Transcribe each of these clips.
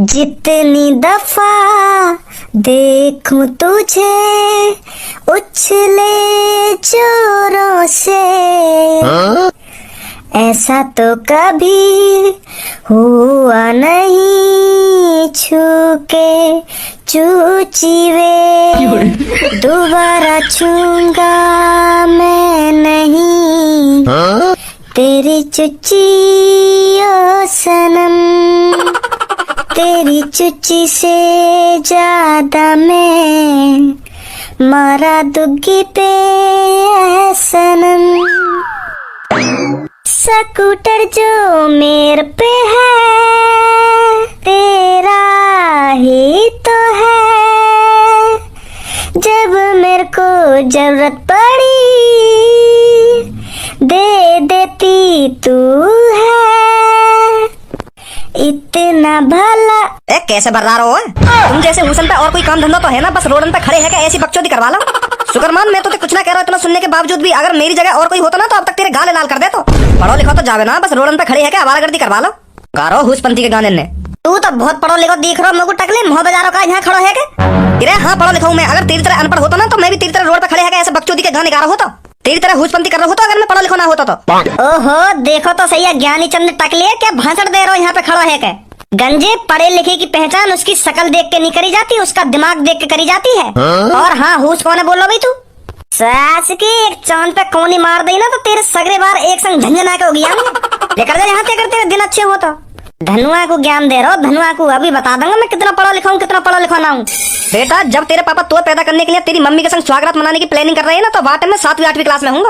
जितनी दफा देखूं तुझे उछले जोरों से, ऐसा तो कभी हुआ नहीं छूके चूचिवे दोबारा छूंगा मैं नहीं तेरी चुच्ची ओ सनम, तेरी चुच्ची से ज्यादा मैं मारा दुग्गी पे है सनम। स्कूटर जो मेरे पे है तेरा ही तो है, जब मेरे को जरूरत पड़ी दे देती तू है, इतना भला। ए कैसे बर्रार हो? तुम जैसे हुसन पे और कोई काम धंधा तो है ना, बस रोडन पे खड़े है क्या ऐसी बकचोदी करवा लो। शुक्रमान मैं तो कुछ ना कह रहा हूँ, इतना सुनने के बावजूद भी अगर मेरी जगह और कोई होता ना तो अब तक तेरे गाले लाल कर दे। तो पढ़ो लिखो तो जावे ना, बस रोडन पे खड़े है क्या आवारागर्दी करवा लो। गारो हुसपंथी के गाने ने तू तो बहुत पढ़ो लिखो दिख रहा मेरे को, टकले मुँह बाजारों का यहाँ खड़ो है क्या? हाँ पढ़ो लिखा हूँ मैं, अगर तेरी तरह अनपढ़ होता ना तो मैं भी तेरी तरह रोड पे खड़े है ऐसे बकचोदी के गाने गा रहा होता, तेरी तरह हुसपंथी कर रहा होता अगर मैं पढ़ा लिखा ना होता तो। ओहो देखो तो सही है, ज्ञानी चंद टकले क्या भाषण दे रहे हो यहाँ पे खड़ो है क्या? गंजे पढ़े लिखे की पहचान उसकी शकल देख के नहीं करी जाती, उसका दिमाग देख के करी जाती है। और हाँ हुस कौन है बोलो भाई तू? सास की एक चांद पे कोनी मार दी ना तो तेरे सगरे बार एक संग झंझना के हो गया। लेकर जा यहाँ तेरे तेरे दिन अच्छे हो तो। धनुआ को ज्ञान दे रहा हो, धनुआ को अभी बता दूंगा मैं कितना पढ़ा लिखा हूँ कितना पढ़ा लिखा ना हूँ। बेटा जब तेरे पापा तोड़ पैदा करने के लिए तेरी मम्मी के संग स्वागत मनाने की प्लानिंग कर रहे हैं ना तो वाटे में 7वीं 8वीं क्लास में हूँ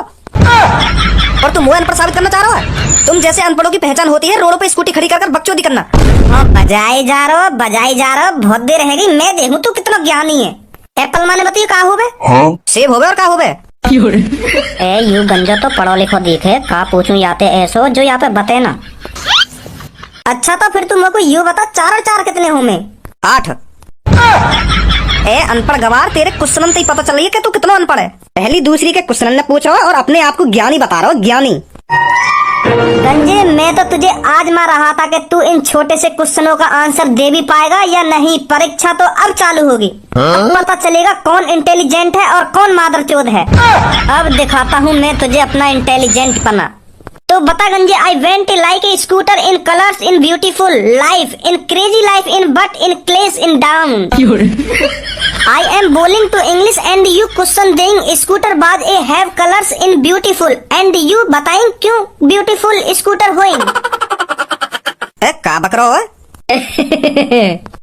और तुम वो अनपढ़ साबित करना चाह रहे हो? तुम जैसे अनपढ़ों की पहचान होती है रोडों पे स्कूटी खड़ी कर बकचोदी करना। हाँ बजाई जा रहा हो, बहुत देर रहेगी मैं देखूं तू कितना ज्ञानी है। एप्पल माने बताइए कहा हो बे? हाँ सेब हो बे और कहा हो बे? ए यू गंजा तो पढ़ो लिखो दिखे कहा पूछूं याते ऐसो जो यहाँ पे बते ना। अच्छा तो फिर तुम मेरे को यू बता 4 और 4 कितने हो में? 8। ए अनपढ़ गवार तेरे क्वेश्चन से ही पता चल रही है कि तू कितना अनपढ़ है। पहली दूसरी के क्वेश्चन ने पूछ रहा है और अपने आप को ज्ञानी बता रहा हो, ज्ञानी। गंजे मैं तो तुझे आजमा रहा था कि तू इन छोटे से क्वेश्चनों का आंसर दे भी पाएगा या नहीं। परीक्षा तो अब चालू होगी, अब पता चलेगा कौन इंटेलिजेंट है और कौन मादरचोद है। अब दिखाता हूँ मैं तुझे अपना इंटेलिजेंट पना। तो बता गंजे I went like a scooter in colours in beautiful life in crazy life in but in class in down. I am बोलिंग to English and you question देइंग स्कूटर बाज a have colours in beautiful and you बताइंग क्यों beautiful scooter hoeing. का बकरो है?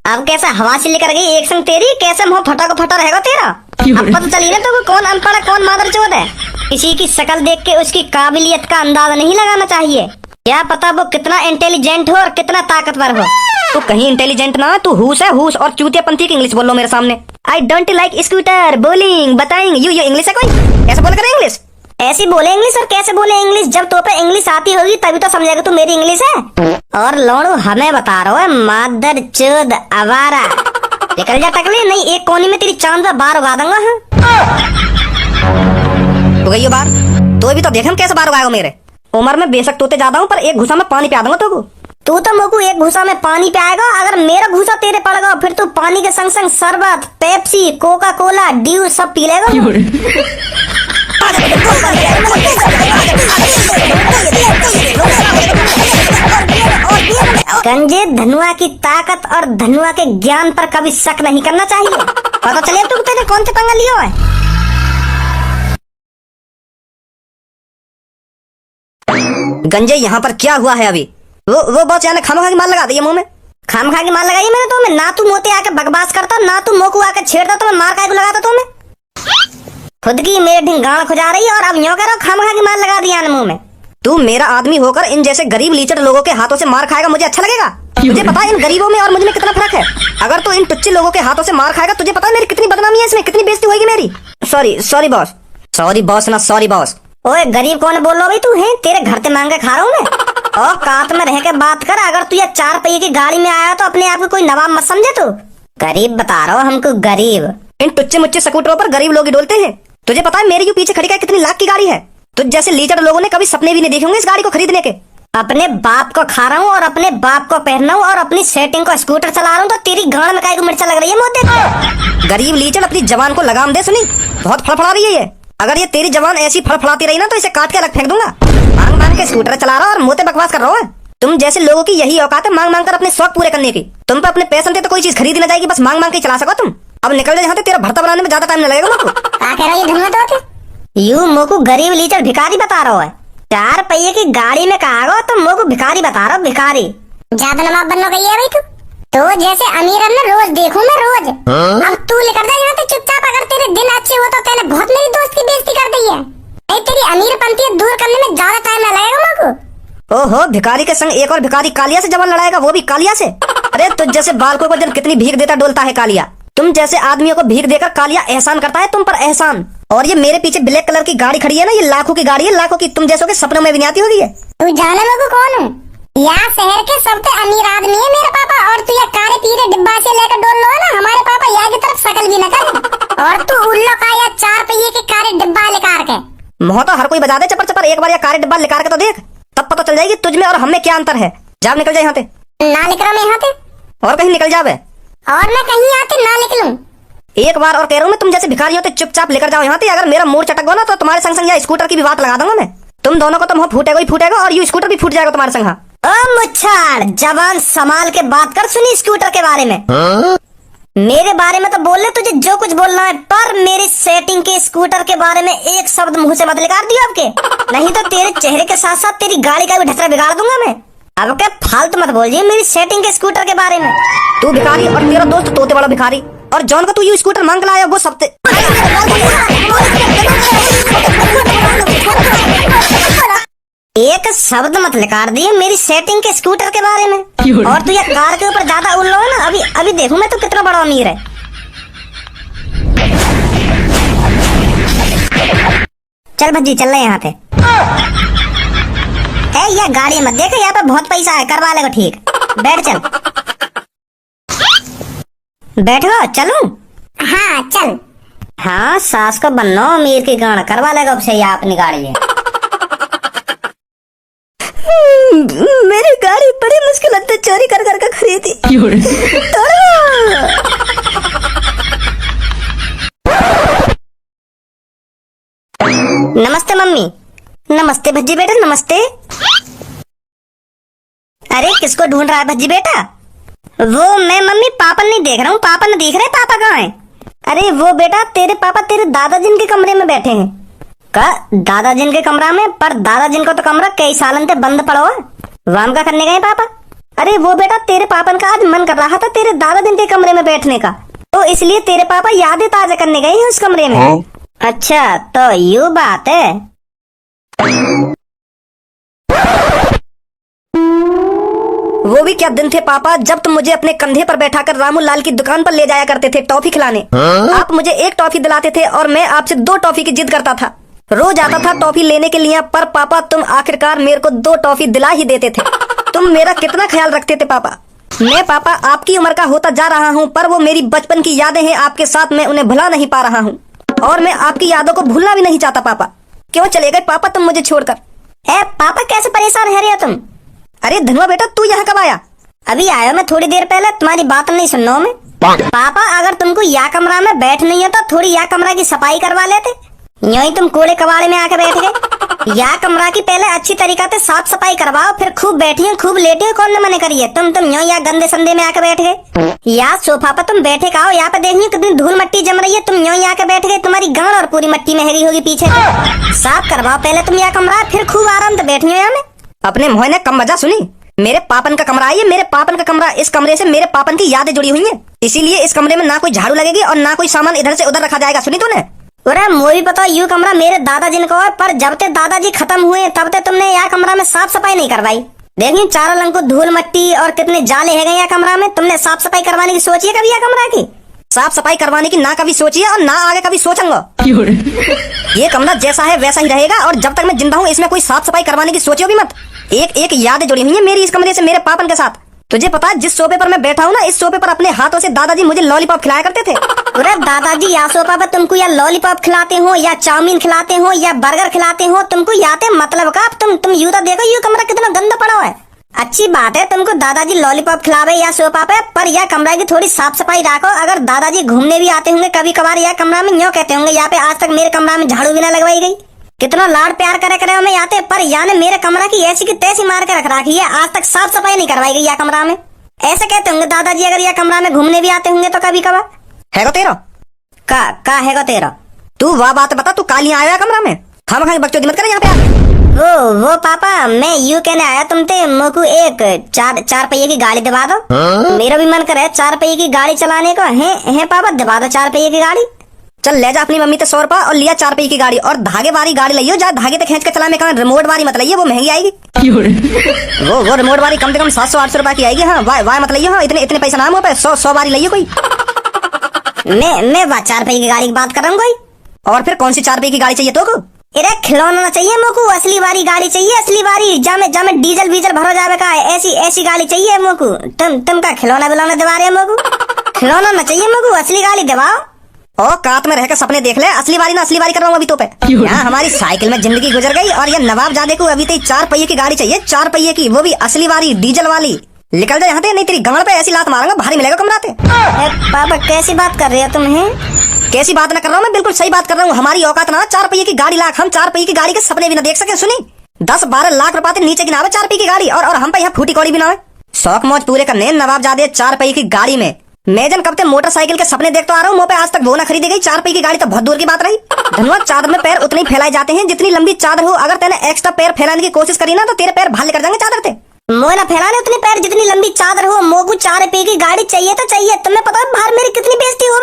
अब कैसा हवा से लेकर गई एक संग तेरी, कैसे मुंह फटा को फटा रहेगा तेरा। अब पता चली ना तो कौन अनपढ़ है कौन मादरचोद है। किसी की शक्ल देख के उसकी काबिलियत का अंदाजा नहीं लगाना चाहिए, क्या पता वो कितना इंटेलिजेंट हो और कितना ताकतवर हो। तू कहीं इंटेलिजेंट ना, तू हुस है हुस और चूतियापंथी की इंग्लिश बोलो मेरे सामने। आई डोंट लाइक स्कूटर बोलिंग बताइंग यू इंग्लिश है कोई? कैसे बोल कर इंग्लिश? ऐसी बोले इंग्लिश और कैसे बोले इंग्लिश? जब तो पे इंग्लिश आती होगी तभी तो समझेगा तू मेरी इंग्लिश है। और लोड़ू हमें बता रहा है मादरचोद आवारा। निकल जा टकले, नहीं एक कोनी में तेरी चांद पे बार उगा दूंगा। तो गई बार तो भी तो देख हम कैसे बार उगाएगा। मेरे उम्र में बेशक तोते ज्यादा हूँ पर एक घुसा में पानी पिया दूंगा तो। तू तो मोकू एक घुसा में पानी पियाएगा, अगर मेरा घुसा तेरे पड़ेगा फिर तू पानी के संग संग शरबत पेप्सी कोका कोला ड्यू सब पी लेगा। गंजे धनुआ की ताकत और धनुआ के ज्ञान पर कभी शक नहीं करना चाहिए। पता चले तू तेरे कौन से पंगा लिया है। गंजे यहाँ पर क्या हुआ है अभी? वो बहुत यानी खामखा की मार लगा दी मुंह में। खामखा की मार लगाई मैंने तो मैं, ना तू मोते आके बकवास करता ना तू मोकू आके छेड़ता तो मैं मार काय को लगाता तो मैं। खुद की मेरे ढिंगाण खुजा रही और अब यूं करो खामखा की मार लगा दिया मुंह में। तू मेरा आदमी होकर इन जैसे गरीब लीचड़ लोगों के हाथों से मार खाएगा मुझे अच्छा लगेगा? तुझे पता है इन गरीबों में और मुझ में कितना फर्क है? अगर तू इन टुच्चे लोगों के हाथों से मार खाएगा तुझे पता है मेरी कितनी बदनामी है, इसमें कितनी बेइज्जती होगी मेरी। Sorry boss. सॉरी बॉस ना सॉरी बॉस। ओए गरीब कौन बोल रहा भाई तू है? तेरे घर से मांगे खा रहा हूँ मैं। और कात में रह के बात कर, अगर तू ये 4 पहिए की गाड़ी में आया तो अपने आप को कोई नवाब मत समझे तू। गरीब बता रहा हूँ हमको गरीब। इन टुच्चे मुच्चे स्कूटरों पर गरीब लोग ही डोलते हैं। तुझे पता है मेरी जो पीछे खड़ी का कितनी लाख की गाड़ी है? तुझ जैसे लीचड़ लोगों ने कभी सपने भी नहीं देखे होंगे इस गाड़ी को खरीदने के। अपने बाप को खा रहा हूँ और अपने बाप को पहन रहा हूँ और अपनी सेटिंग को स्कूटर चला रहा हूँ, तो तेरी गांड में काहे को मिर्चा लग रही है मोते को? गरीब लीचड़, अपनी जवान को लगाम दे। सुनी, बहुत फड़फड़ा रही है ये। अगर ये तेरी जवान ऐसी फड़फड़ाती रही ना तो इसे काट के अलग फेंक दूंगा। मांग मांग के स्कूटर चला रहा और मोते बकवास कर रहा है। तुम जैसे लोगों की यही औकात है, मांग मांग कर अपने शौक पूरे करने की। तुम पे अपने पैसे थे तो कोई चीज खरीदी ना जाएगी, बस मांग मांग के चला सको तुम। अब निकल जाए यहाँ से, तेरा भरता बनाने में ज्यादा टाइम न लगेगा मुझको। क्या कह रहा है ये धुआं तो? यू मोको गरीब लीचड़ भिखारी बता रहा है। 4 पहिए की गाड़ी में कहा तो मोको भिखारी बता रहा, भिखारी। ज्यादा नवाब बनना गई है भाई तू। तो जैसे अमीर ना रोज देखूं मैं रोज। अब तू लेकर जा यहाँ से चुपचाप। अगर तेरे दिन अच्छे हो तो तैने बहुत मेरी दोस्त की बेइज्जती कर दी है। भाई तेरी अमीर पंथी दूर करने में ज्यादा टाइम न लगेगा मोको। ओहो, भिखारी के संग एक और भिखारी कालिया से जवान लड़ाएगा, वो भी कालिया से। अरे तुझ जैसे बालकों को जब कितनी भीख देता डोलता है कालिया। तुम जैसे आदमियों को भीख देकर कालिया एहसान करता है तुम पर एहसान। और ये मेरे पीछे ब्लैक कलर की गाड़ी खड़ी है ना, ये लाखों की गाड़ी है, लाखों की। तुम जैसों के सपनों में भी नहीं आती होगी ये। तू जाने लोगो कौन हूँ? यहाँ शहर के सबसे अमीर आदमी है मेरा पापा। और तू ये कारे पीरे डिब्बा से लेकर डोल लो है ना, हमारे पापा यहाँ की तरफ शकल भी न कर। और तू उल्लो का या 4 पहिए के कारे डिब्बा लेकर के मोह तो हर कोई बजा दे चपर चपर। एक बार या कारे डिब्बा लेकर के तो देख, तब पता चल जाएगी तुझ में और हम में क्या अंतर है। जा निकल जाए यहाँ से। ना निकलो मैं यहाँ से। और कहीं निकल जावे। और मैं कहीं यहाँ से ना निकलूं। एक बार और कह रहा हूँ मैं, तुम जैसे भिखारी हो तो चुपचाप लेकर जाओ यहाँ से। अगर मेरा मोड़ चटक गो ना तो तुम्हारे संग संग या स्कूटर की भी बात लगा दूंगा मैं। तुम दोनों को तो मुंह फूटेगा ही फूटेगा और ये स्कूटर भी फूट जाएगा तुम्हारे संग। ओ मुच्छाड़, जवान संभाल के बात कर। सुनी स्कूटर के बारे में। मेरे बारे में तो बोल ले तुझे जो कुछ बोलना है, पर मेरी सेटिंग के स्कूटर के बारे में एक शब्द मुंह से मत निकाल दियो आपके। नहीं तो तेरे चेहरे के साथ साथ तेरी गाड़ी का भी ढसरा बिगाड़ दूंगा मैं। अब क्या फालतू मत बोलिए मेरी सेटिंग के स्कूटर के बारे में। तू भिखारी और तेरा दोस्त तोते वाला भिखारी, और जॉन को तू ये स्कूटर मांग लाया वो सब एक शब्द मत निकाल दिए मेरी सेटिंग के स्कूटर के बारे में। और तू ये कार के ऊपर ज्यादा उड़ रहा है ना, अभी देखूं मैं तू कितना बड़ा अमीर है। चल भज्जी चल रहे यहाँ पे। ये गाड़ी मत देख, यहाँ पे बहुत पैसा है, करवा लेगा ठीक। बैठ चल। बैठो चलूं? हाँ चल। हाँ सास को बनो अमीर की गाड़ करवा लेगा अब से अपनी गाड़ी है। मेरी गाड़ी बड़ी मुश्किल लगता है चोरी कर कर खरीदी। नमस्ते मम्मी। नमस्ते भज्जी बेटा, नमस्ते। अरे किसको ढूंढ रहा है भज्जी बेटा? वो मैं मम्मी, पापा नहीं देख रहा हूँ। पापा नहीं दिख रहे, पापा कहाँ हैं? अरे वो बेटा तेरे पापा तेरे दादाजी के कमरे में बैठे हैं। का दादाजी के कमरा में? पर दादाजी को तो कमरा कई सालन से बंद पड़ा है। वाम का करने गए पापा? अरे वो बेटा तेरे पापा का आज मन कर रहा था तेरे दादाजी के कमरे में बैठने का, तो इसलिए तेरे पापा यादें ताजा करने गए हैं उस कमरे में। अच्छा तो यू बात है। वो भी क्या दिन थे पापा जब तुम मुझे अपने कंधे पर बैठाकर रामू लाल की दुकान पर ले जाया करते थे टॉफी खिलाने। आप मुझे एक टॉफी दिलाते थे और मैं आपसे 2 टॉफी की जिद करता था। रोज आता था टॉफी लेने के लिए, पर पापा तुम आखिरकार मेरे को 2 टॉफी दिला ही देते थे। तुम मेरा कितना ख्याल रखते थे पापा। मैं पापा आपकी उम्र का होता जा रहा हूँ, पर वो मेरी बचपन की यादें हैं आपके साथ, मैं उन्हें भुला नहीं पा रहा हूँ और मैं आपकी यादों को भूलना भी नहीं चाहता पापा। क्यों चले गए पापा तुम मुझे छोड़कर? पापा कैसे परेशान है रे तुम? अरे धनुआ बेटा तू यहाँ कब आया? अभी आया मैं थोड़ी देर पहले, तुम्हारी बात नहीं सुन रहा हूं मैं। पापा अगर तुमको या कमरा में बैठ नहीं है तो थोड़ी या कमरा की सफाई करवा लेते। यूं ही तुम कूड़े कबाड़े में आके बैठ गए। या कमरा की पहले अच्छी तरीका से साफ सफाई करवाओ, फिर खूब बैठिए खूब लेटिए, कौन न मने करिए। तुम यूं या गंदे संदे में आके बैठ गए। या सोफा पर तुम बैठे का हो, यहाँ पे देखिए कितनी धूल मट्टी जम रही है, तुम यूं ही आके बैठ गए। तुम्हारी गांड और पूरी मट्टी में हेरी होगी पीछे। साफ करवाओ पहले तुम या कमरा, फिर खूब आराम से बैठिए यहाँ में। अपने मुँह ने कम वजह सुनी। मेरे पापन का कमरा है ये, मेरे पापन का कमरा। इस कमरे से मेरे पापन की यादें जुड़ी हुई हैं, इसीलिए इस कमरे में ना कोई झाड़ू लगेगी और ना कोई सामान इधर से उधर रखा जाएगा। सुनी तूने? अरे मुझे पता यू कमरा मेरे दादाजी को है, पर जब तक दादाजी खत्म हुए तब तक तुमने यह कमरा में साफ सफाई नहीं करवाई। देखिए चारों रंग को धूल मट्टी और कितने जाले है यह कमरा में। तुमने साफ सफाई करवाने की सोची है कभी? यह कमरा की साफ सफाई करवाने की ना कभी सोची है और ना आगे कभी सोचूंगा। ये कमरा जैसा है वैसा ही रहेगा और जब तक मैं जिंदा हूँ इसमें कोई साफ सफाई करवाने की सोचो भी मत। एक एक यादें जुड़ी हुई है मेरी इस कमरे से मेरे पापन के साथ। तुझे पता है जिस सोफे पर मैं बैठा हूँ ना, इस सोफे पर अपने हाथों से दादाजी मुझे लॉलीपॉप खिलाया करते थे। अरे दादाजी या सोफा पर तुमको या लॉलीपॉप खिलाते हो या चाउमीन खिलाते हो या बर्गर खिलाते हो, तुमको याते मतलब का तुम यूं तो देखो यू कमरा कितना गंदा पड़ा हुआ है। अच्छी बात है तुमको दादाजी लॉलीपॉप खिलावे या सोफा पे, पर यह कमरा की थोड़ी साफ सफाई रखो। अगर दादाजी घूमने भी आते होंगे कभी कभार यह कमरा में, यूं कहते होंगे यहाँ पे आज तक मेरे कमरा में झाड़ू भी ना लगवाई गई। कितना लाड प्यार करे हमें आते, पर याने मेरे कमरा की ऐसी की तैसी मार के रख रखी है, आज तक साफ सफाई नहीं करवाई गई यह कमरा में। ऐसे कहते होंगे दादाजी अगर यह कमरा में घूमने भी आते होंगे तो कभी कभार। है को तेरा का है तेरा? तू वाह बात बता, तू काली आया कमरा में, हम खाए बच्चों की मत करे यहाँ पे आके। वो पापा मैं यूं कहने आया तुमसे, मोको एक चार पहिए की गाड़ी दिवा दो। मेरा भी मन करे 4 पहिए की गाड़ी चलाने को। है पापा दिवा दो 4 पहिए की गाड़ी। चल ले जा अपनी मम्मी से 100 रुपया और लिया 4 पहिए की गाड़ी, और धागे वाली गाड़ी लियो, जा धागे पे खींच के चला में, रिमोट वाली मत लियो, वो महंगी आएगी। वो रिमोट वाली कम से कम 700-800 रुपया की आएगी। हाँ वाह मत लियो, हाँ इतने पैसा ना हो पे 100 वाली लियो कोई। मैं 4 पहिए की गाड़ी की बात कर रहा हूँ कोई। और फिर कौन सी 4 पहिए की गाड़ी चाहिए तो को? अरे खिलौना चाहिए मोको, असली वाली गाड़ी चाहिए, असली वाली जामे डीजल वीजल भरो जावे का ऐसी गाड़ी चाहिए मोको। तुम का खिलौना बिलौना दिवा रहे मोको? खिलौना ना चाहिए मोको, असली गाड़ी दिवाओ। ओ कात में रहकर सपने देख ले, असली वाली ना असली वाली कर रहा हूँ अभी तो पे। यहाँ हमारी साइकिल में जिंदगी गुजर गई और ये नवाबजादे को अभी तक 4 पहिए की गाड़ी चाहिए, 4 पहिए की, वो भी असली वाली डीजल वाली। निकल जा यहाँ से, नहीं तेरी गमड़ पे ऐसी लात मारूंगा भारी मिलेगा कमराते। पापा कैसी बात कर रहे हो तुम? कैसी बात ना कर रहा हूँ मैं, बिल्कुल सही बात कर रहा हूँ। हमारी औकात ना 4 पहिए की गाड़ी लाख, हम 4 पहिए की गाड़ी के सपने भी ना देख सके। सुनी 10-12 लाख रुपए से नीचे की ना 4 पहिए की गाड़ी, और हम पे यहाँ फूटी कौड़ी भी ना है। शौक मौज पूरे करने नवाबजादे 4 पहिए की गाड़ी में। मैं जन कब से मोटरसाइकिल के सपने देखता आ रहा हूँ, मुँह पे आज तक वो ना खरीदी गई। 4 पहिए की गाड़ी तो बहुत दूर की बात रही। धनवा चादर में पैर उतने ही फैलाए जाते हैं जितनी लंबी चादर हो। अगर तेने एक्स्ट्रा पैर फैलाने की कोशिश करी ना तो तेरे पैर भाले कर जाएंगे चादर से। मोना फैलाने उतने पैर जितनी लंबी चादर हो। मोको 4 पहिए की गाड़ी चाहिए तो चाहिए। तुम्हें पता है बाहर मेरी कितनी बेइज्जती हो?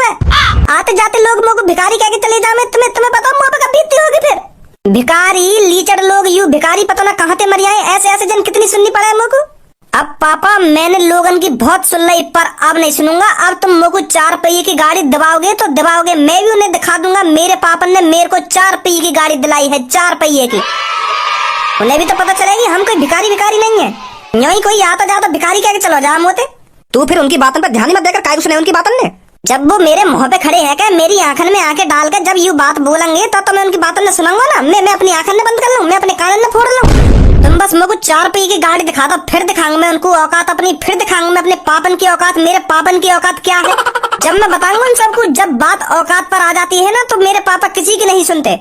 आते जाते लोग मोको भिखारी कह के चले जाए। तुम्हें पता मुँह पे कब बीतती होगी फिर? भिखारी लीचड़ लोग यू भिखारी पता ना कहाँ से मर आए, ऐसे जन कितनी सुननी पड़े मोको। अब पापा मैंने लोगन की बहुत सुन ली, पर अब नहीं सुनूंगा। अब तुम मोको 4 पहिए की गाड़ी दबाओगे तो दबाओगे, मैं भी उन्हें दिखा दूंगा मेरे पापा ने मेरे को 4 पहिए की गाड़ी दिलाई है, 4 पहिए की। उन्हें भी तो पता चलेगी हम कोई भिखारी नहीं है। यही कोई आता जाता भिखारी कह के चलो जा मोते। तू फिर उनकी बातों पर ध्यान ही मत देकर काय सुने उनकी बातों ने। जब वो मेरे मुंह पे खड़े है क्या, मेरी आंखन में आंखें डाल के जब यू बात बोलेंगे तो मैं उनकी बातों ने सुनाऊंगा ना। मैं अपनी आंखन ने बंद कर लूं, मैं अपने कान ने फोड़ लूं। तुम बस मेरे को 4 पहिए की गाड़ी दिखा दो, फिर दिखाऊंगा मैं उनको औकात अपनी, फिर दिखाऊंगा मैं अपने पापन की औकात। मेरे पापन की औकात क्या है जब मैं बताऊंगा उन सबको। जब बात औकात पर आ जाती है ना तो मेरे पापा किसी की नहीं सुनते,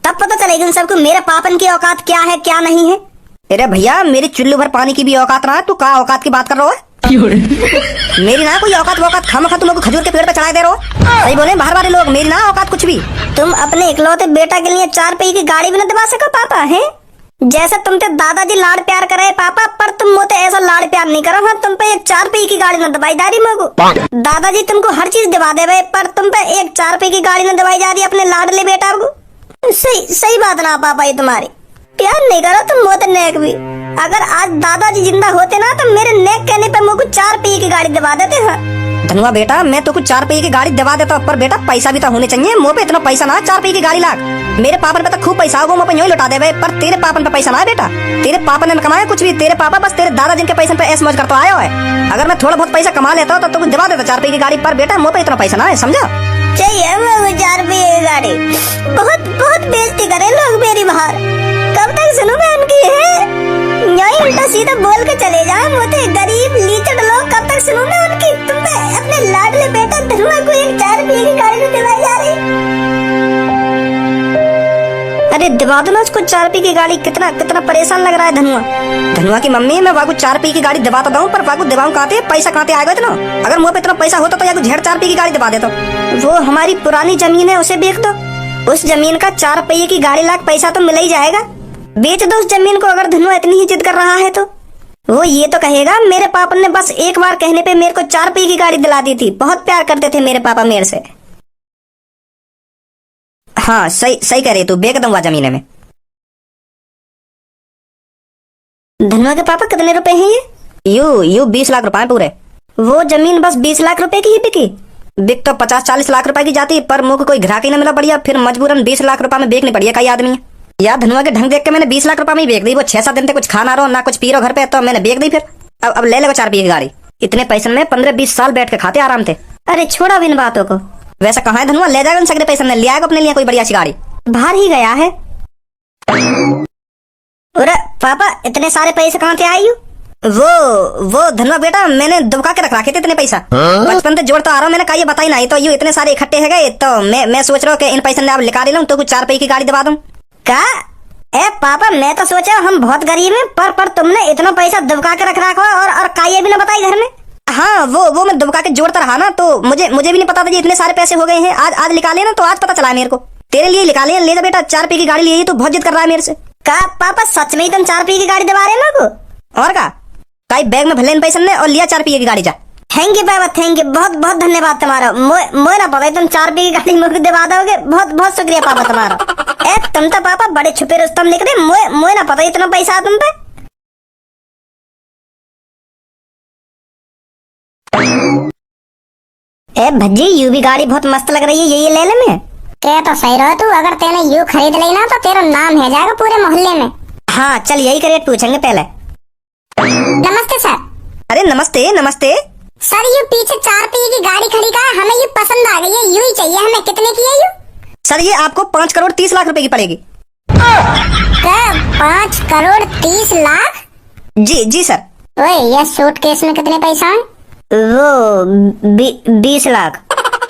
तब पता चलेगी उन सबको मेरे पापन की औकात क्या है क्या नहीं है। अरे भैया मेरी चुल्लू भर पानी की भी औकात ना है, तू का औकात की बात कर रहा है? मेरी ना कोई औकात वौकात, खामखा तुम लोग खजूर के पेड़ पे चढ़ाए दे रहे हो। सही बोले बाहर वाले लोग, मेरी ना औकात कुछ भी। तुम अपने इकलौते बेटा के लिए 4 पहिए की गाड़ी भी न दबा सको पापा है? जैसे तुमसे दादाजी लाड़ प्यार करे पापा, पर तुम मोते ऐसा लाड़ प्यार नहीं करो। हाँ तुम पे एक 4 पहिए की गाड़ी न दबाई जा रही मोको। दादाजी तुमको हर चीज दिवा दे, पर तुम पे एक 4 पहिए की गाड़ी न दबाई जा रही अपने लाडले बेटा को। सही बात ना पापा, ये तुम्हारी प्यार नहीं करो तुम मोते नेक भी। अगर आज दादाजी जिंदा होते ना तो मेरे नेक कहने पे मुझको 4 पहिए की गाड़ी दिवा देते। हाँ धनुआ बेटा मैं तो कुछ 4 पहिए की गाड़ी दिवा देता, पर बेटा पैसा भी तो होने चाहिए। मुँह पे इतना पैसा ना 4 पहिए की गाड़ी लाख। मेरे पापन पे तो खूब पैसा होगा, मुँह पे यूं लौटा दे, पर तेरे पापन पे पैसा ना है बेटा। तेरे पापा ने कमाया कुछ भी, तेरे पापा बस तेरे दादा जिनके पैसे पे ऐश मौज करता आया है। अगर मैं थोड़ा बहुत पैसा कमा लेता तो तुम दिवा देता 4 पहिए की गाड़ी, पर बेटा मुँह पे इतना पैसा ना है, समझा? चाहिए मुझे 4 पहिए की गाड़ी। बहुत बेइज्जती करे लोग मेरी बाहर, कब तक सुनूं मैं उनकी? है यही उल्टा सीधा बोल के चले जाए मोते गरीब लीचड़ लोग, कब तक सुनूं मैं उनकी? तुम अपने लाडले बेटा धनुआ को एक 4 पहिए की गाड़ी में दिलाई जा रही। अरे दिवा दो ना उसको 4 पहिए की गाड़ी। कितना परेशान लग रहा है धनुआ की मम्मी। मैं वाकू 4 पहिए की गाड़ी दिवाता दूं, पर वाकू दिवाऊं कहाँ थे? पैसा कहाँ से आएगा इतना? अगर मुँह पे इतना पैसा होता तो या कुछ 4 पहिए की गाड़ी दिवा देता। वो हमारी पुरानी जमीन है, उसे बेच दो। उस जमीन का 4 पहिए की गाड़ी लाख पैसा तो मिल ही जाएगा। बेच दो उस जमीन को अगर धनुआ इतनी ही जिद कर रहा है तो। वो ये तो कहेगा मेरे पापा ने बस एक बार कहने पे मेरे को 4 पहिए की गाड़ी दिला दी थी। बहुत प्यार करते थे मेरे पापा मेरे से। हाँ सही कह रही तू, बेच दूंगा जमीन में। धनुआ के पापा कितने रुपए हैं ये? यू 20 लाख रुपए पूरे। वो जमीन बस 20 लाख रुपए की ही बिकी? बिक तो 50-40 लाख रुपए की जाती, पर मुझे कोई ग्राहक ही न मिला बढ़िया, फिर मजबूरन 20 लाख रुपए में बेचनी पड़ी है। कई आदमी यार धनुआ के ढंग देख के मैंने 20 लाख रुपए में ही बेच दी। वो 6-7 दिन तक कुछ खाना रहो ना कुछ पी रहो घर पे, तो मैंने बेच दी। फिर अब ले लो 4 पहिए की गाड़ी। इतने पैसे में 15-20 साल बैठ के खाते आराम थे। अरे छोड़ो अब इन बातों को। वैसे कहाँ है धनुआ, ले जाएगा सगरे पैसे में, ले आएगा अपने लिए कोई बढ़िया सी गाड़ी। बाहर ही गया है। अरे पापा इतने सारे पैसे कहाँ से आई? वो धनुआ बेटा मैंने दुबका के रखे थे इतने पैसा। बचपन से जोड़ तो आ रहा हूँ, मैंने कहा ये बताई नहीं तो ये इतने सारे इकट्ठे है गए, तो मैं सोच रहा हूँ कि इन पैसे में आप निकाल लूँ तो कुछ 4 पहिए की गाड़ी दबा दूँ। का? ए पापा मैं तो सोचा हम बहुत गरीब हैं, पर तुमने इतना पैसा दुबका के रख रखा और का ये भी ना बताई घर में। हाँ वो मैं दुबका के जोड़ता रहा ना, तो मुझे भी नहीं पता था ये इतने सारे पैसे हो गए हैं। आज निकाले ना तो आज पता चला मेरे को। तेरे लिए निकाले, ले जा बेटा 4 पहिए की गाड़ी लिए, तो बहुत जिद कर रहा है मेरे से। का पापा सच में ही तुम 4 पहिए की गाड़ी दबा रहे हो मेरे को? और का काई बैग में भले इन पैसे ने और लिया 4 पहिए की गाड़ी जा। थैंक यू पापा, थैंक यू, बहुत बहुत धन्यवाद तुम्हारा। मोए ना पता तुम 4 पहिए की गाड़ी मुझे दिवा दोगे। बहुत बहुत शुक्रिया पापा तुम्हारा। ए तुम तो पापा बड़े छुपे रुस्तम लिख रहे। मोए ना पता इतना पैसा तुम पे। ए भज्जी यू भी गाड़ी बहुत मस्त लग रही है, ये ले ले मैं। ते तो सही रहो तू, अगर तेने यू खरीद ली ना तो तेरा नाम है जाएगा पूरे मोहल्ले में। हाँ चल यही का रेट पूछेंगे पहले। नमस्ते सर। अरे नमस्ते नमस्ते। सर ये पीछे 4 पहिए की गाड़ी खड़ी का है, हमें ये पसंद आ गई है, यू ही चाहिए हमें। कितने की है यू? सर ये आपको 5 करोड़ 30 लाख रुपए की पड़ेगी। 5 करोड़ 30 लाख? जी सर। ओए ये सूटकेस में कितने पैसा है? वो 20 लाख।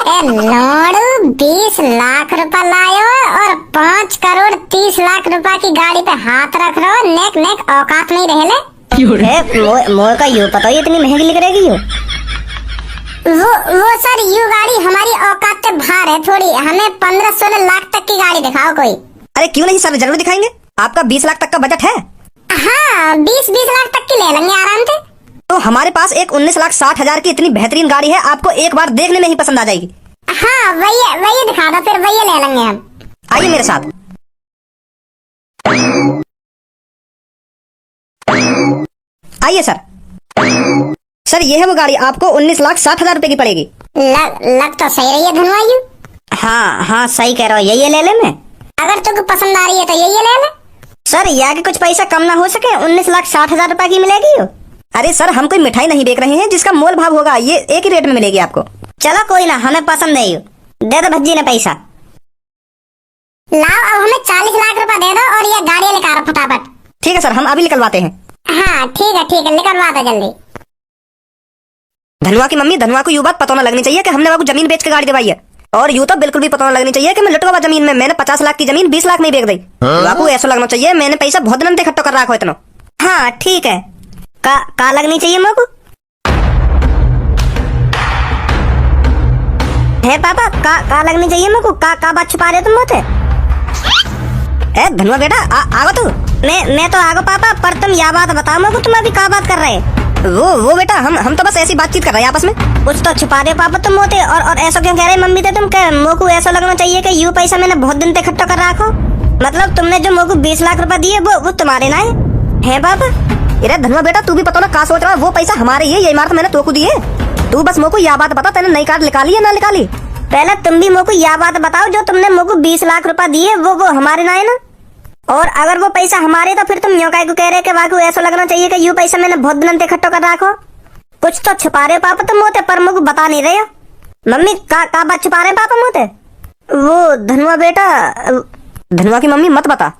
ए लौड़ू 20 लाख रुपए लायो और 5 करोड़ 30 लाख रुपए की गाड़ी पे हाथ रख रहे हो। नेक औकात नहीं रहे ले। मोर का यू पता इतनी महंगी लिख रहेगी यू। वो सर यू गाड़ी हमारी औकात से बाहर है थोड़ी, हमें 15-16 लाख तक की गाड़ी दिखाओ कोई। अरे क्यों नहीं सर, जरूर दिखाएंगे। आपका 20 लाख तक का बजट है? हाँ 20 लाख तक की ले लेंगे आराम से। तो हमारे पास एक 19,60,000 की इतनी बेहतरीन गाड़ी है, आपको एक बार देखने में ही पसंद आ जाएगी। हाँ वही दिखा दो, फिर वही ले लेंगे हम। आइए मेरे साथ। आइए सर। सर ये है वो गाड़ी, आपको 19,60,000 रुपए की पड़ेगी। लग तो सही रही है धनुआ यू। हाँ सही कह रहा हो, यही ले ले मैं। अगर तुमको पसंद आ रही है तो यही ले ले। सर यहाँ के कुछ पैसा कम ना हो सके? 19,60,000 रुपए की मिलेगी यू। अरे सर हम कोई मिठाई नहीं बेच रहे हैं जिसका मोल भाव होगा, ये एक ही रेट में मिलेगी आपको। चलो कोई ना, हमें पसंद है यू। दे दो भज्जी ने पैसा। लाओ अब हमें 40 लाख रुपए दे दो और ये गाड़ी निकालो फटाफट। ठीक है सर, हम अभी निकलवाते हैं। हाँ ठीक है निकलवा दो जल्दी। धनुआ की मम्मी, धनुआ को यूं बात पता ना लगनी चाहिए कि हमने आपको जमीन बेच के गाड़ी दिवाई है, और यूं तो बिल्कुल भी पता ना लगनी चाहिए कि मैं लुट गया जमीन में। मैंने 50 लाख की जमीन 20 लाख में बेच दी। आपको ऐसा लगना चाहिए मैंने पैसा बहुत दिन से इकट्ठा कर रखा हो इतना। हाँ ठीक है। का लगनी चाहिए मेरे को? है पापा का लगनी चाहिए मेरे को? का बात छुपा रहे तुम मुझसे? ए धनुआ बेटा आगो तू। मैं तो आगो पापा, पर तुम यह बात बताओ मेरे को, तुम अभी का बात कर रहे? वो बेटा हम तो बस ऐसी बातचीत कर रहे हैं आपस में। कुछ तो छुपा रहे पापा तुम मोते, और ऐसा क्यों कह रहे मम्मी थे तुम? मेरे को ऐसा लगना चाहिए कि यू पैसा मैंने बहुत दिन से इकट्ठा कर रखा। मतलब तुमने जो मेरे को 20 लाख रुपए दिए वो तुम्हारे ना है पापा? अरे धनुआ बेटा तू भी पता ना का सोच रहा है, वो पैसा हमारे ही है, ये इमारत मैंने तोको दी है। तू बस मेरे को यह बात बता, तूने नई कार निकाली है ना निकाली? पहले तुम भी मेरे को यह बात बताओ, जो तुमने मेरे को 20 लाख रुपए दिए वो हमारे ना है ना? और अगर वो पैसा हमारे तो फिर तुम यूं काहे को कह रहे कि वाकई ऐसा लगना चाहिए कि यू पैसा मैंने बहुत दिन से इकट्ठा कर रखा। कुछ तो छुपा रहे हो पापा तुम मोते, पर मेरे को बता नहीं रहे हो। मम्मी का बात छुपा रहे हैं पापा मोते? वो धनुआ बेटा, धनुआ की मम्मी मत बता,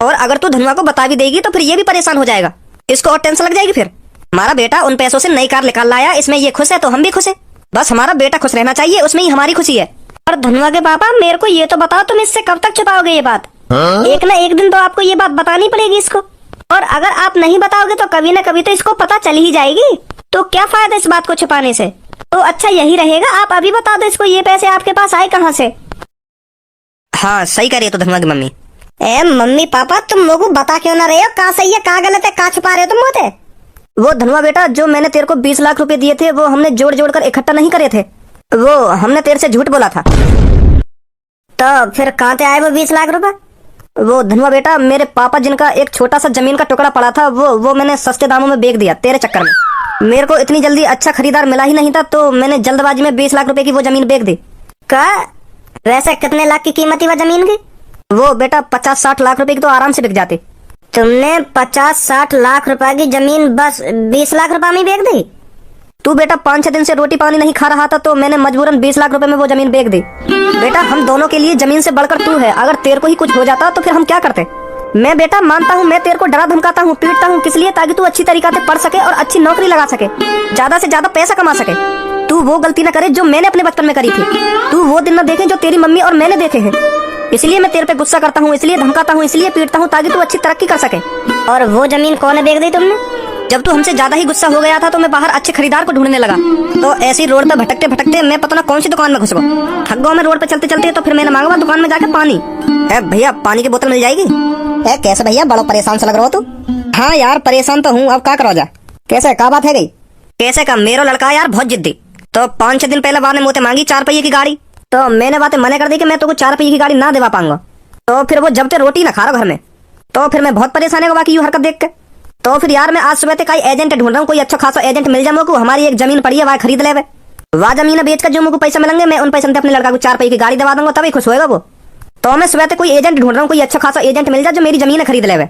और अगर तू धनुआ को बता भी देगी तो फिर ये भी परेशान हो जाएगा, इसको और टेंशन लग जाएगी। फिर हमारा बेटा उन पैसों से नई कार निकाल लाया, इसमें ये खुश है तो हम भी खुश है। बस हमारा बेटा खुश रहना चाहिए, उसमें ही हमारी खुशी है। और धनुआ के पापा मेरे को ये तो बताओ, तुम इससे कब तक छुपाओगे ये बात? एक ना एक दिन तो आपको ये बात बतानी पड़ेगी इसको, और अगर आप नहीं बताओगे तो कभी ना कभी तो इसको पता चल ही जाएगी। तो क्या फायदा इस बात को छुपाने से? तो अच्छा यही रहेगा आप अभी बता दो इसको, ये पैसे आपके पास आए कहाँ से? हाँ सही कह रही है तो धनुआ की मम्मी। ए मम्मी पापा तुम लोगों बता क्यों ना रहे हो? कहाँ सही है कहाँ गलत है, कहाँ छुपा रहे हो तुम मोते? वो धनुआ बेटा जो मैंने तेरे को 20 लाख रुपए दिए थे वो हमने जोड़ जोड़ कर इकट्ठा नहीं करे थे, वो हमने तेरे से झूठ बोला था। तो फिर कहाँ से आए वो 20 लाख रुपए? वो धनुआ बेटा मेरे पापा जिनका एक छोटा सा जमीन का टुकड़ा पड़ा था वो मैंने सस्ते दामों में बेच दिया तेरे चक्कर में। मेरे को इतनी जल्दी अच्छा खरीदार मिला ही नहीं था, तो मैंने जल्दबाजी में 20 लाख रुपए की वो जमीन बेच दी। का? वैसे कितने लाख की कीमत थी वो जमीन की? वो बेटा 50-60 लाख रुपए की तो आराम से बिक जाती। तुमने 50-60 लाख रुपए की जमीन बस 20 लाख रुपए में बेच दी? तू बेटा 5-6 दिन से रोटी पानी नहीं खा रहा था तो मैंने मजबूरन 20 लाख रुपए में वो जमीन बेच दी। बेटा हम दोनों के लिए जमीन से बढ़कर तू है, अगर तेरे को ही कुछ हो जाता तो फिर हम क्या करते। मैं बेटा मानता हूँ, मैं तेरे को डरा धमकाता हूँ, पीटता हूँ, किस लिए? ताकि तू अच्छी तरीका से पढ़ सके और अच्छी नौकरी लगा सके, ज्यादा से ज्यादा पैसा कमा सके। तू वो गलती न करे जो मैंने अपने बचपन में करी थी, तू वो दिन न देखे जो तेरी मम्मी और मैंने देखे हैं। इसलिए मैं तेरे पे गुस्सा करता हूँ, इसलिए धमकाता हूँ, इसलिए पीटता हूँ ताकि तू अच्छी तरक्की कर सके। और वो जमीन कौन बेच दी तुमने? जब तू हमसे ज्यादा ही गुस्सा हो गया था तो मैं बाहर अच्छे खरीदार को ढूंढने लगा। तो ऐसी रोड पर भटकते भटकते मैं पता ना कौन सी दुकान में घुस गया। थक गया मैं रोड पर चलते चलते, तो फिर मैंने मांगा दुकान में जाकर पानी। भैया पानी की बोतल मिल जाएगी? कैसे भैया, बड़ा परेशान से लग रहा हो तू? हाँ यार परेशान तो हूँ, अब क्या करो जा। कैसे, क्या बात है गई? कैसे का मेरा लड़का यार बहुत जिद्दी। तो 5-6 दिन पहले बाद ने मुझे मांगी 4 पहिए की गाड़ी, तो मैंने बातें मना कर दी कि मैं तो 4 पहिए की गाड़ी ना दिवा पाऊंगा। तो फिर वो जब ते रोटी ना खा रहा घर में, तो फिर मैं बहुत परेशान है बाकी यू हरकत देख के। तो फिर यार मैं आज सुबह से कई एजेंट ढूंढ रहा हूँ, कोई अच्छा खासा एजेंट मिल जाए मुझको। हमारी एक जमीन पड़ी है, वह खरीद ले। वह जमीन बेच कर जो मुझको पैसा मिलेंगे मैं उन पैसे से अपने लड़का को 4 पहिए की गाड़ी दिवा दूंगा, तभी खुश होएगा वो। तो मैं सुबह से कोई एजेंट ढूंढ रहा हूँ, कोई अच्छा खासा एजेंट मिल जाए जो मेरी जमीन खरीद ले।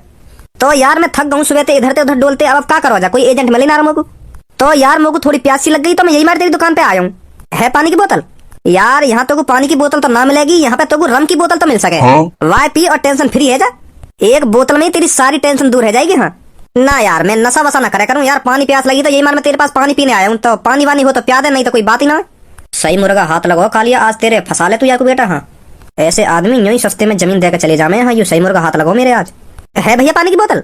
तो यार मैं थक गऊँ सुबह से इधर से उधर डोलते, अब क्या करो जा, कोई एजेंट मिले ना मुझको। तो यार मुझको थोड़ी प्यासी लग गई, तो मैं यही मार तेरी दुकान पे आया हूँ। है पानी की बोतल? यार यहाँ तो पानी की बोतल तो ना मिलेगी, यहाँ पे तो रम की बोतल तो मिल सके। वाई पी और टेंशन फ्री है जा, एक बोतल में तेरी सारी टेंशन दूर है जाएगी। हाँ ना यार मैं नशा वसा ना करे करूँ यार, पानी प्यास लगी तो यही मार मैं तेरे पास पानी पीने आया हूँ। तो पानी वानी हो तो प्यादे, नहीं तो कोई बात ही ना। सही मुर्गा हाथ लगाओ खा लिया आज तेरे, फंसा ले तू यार को बेटा। हाँ ऐसे आदमी यूं ही सस्ते में जमीन देकर चले जामे। हाँ यू सही मुर्गा हाथ लगाओ मेरे आज। है भैया पानी की बोतल?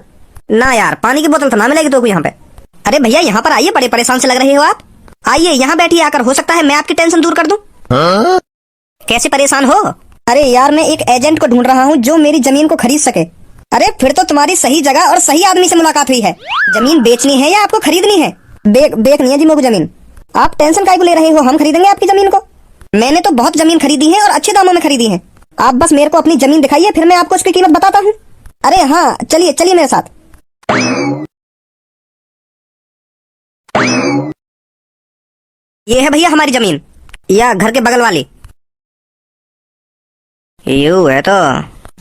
ना यार पानी की बोतल तो ना मिलेगी तो यहाँ पे। अरे भैया यहाँ पर आइए, बड़े परेशान से लग रहे हो आप, आइए यहाँ बैठिए आकर, हो सकता है मैं आपकी टेंशन दूर कर दूं। कैसे परेशान हो? अरे यार मैं एक एजेंट को ढूंढ रहा हूँ जो मेरी जमीन को खरीद सके। अरे फिर तो तुम्हारी सही जगह और सही आदमी से मुलाकात हुई है। जमीन बेचनी है या आपको खरीदनी है? बेचनी है जी मुझे जमीन। आप टेंशन काहे को ले रहे हो, हम खरीदेंगे आपकी जमीन को। मैंने तो बहुत जमीन खरीदी है और अच्छे दामों में खरीदी है। आप बस मेरे को अपनी जमीन दिखाइए, फिर मैं आपको उसकी कीमत बताता हूँ। अरे हाँ चलिए चलिए मेरे साथ। ये है भैया हमारी जमीन, या घर के बगल वाली। यू है तो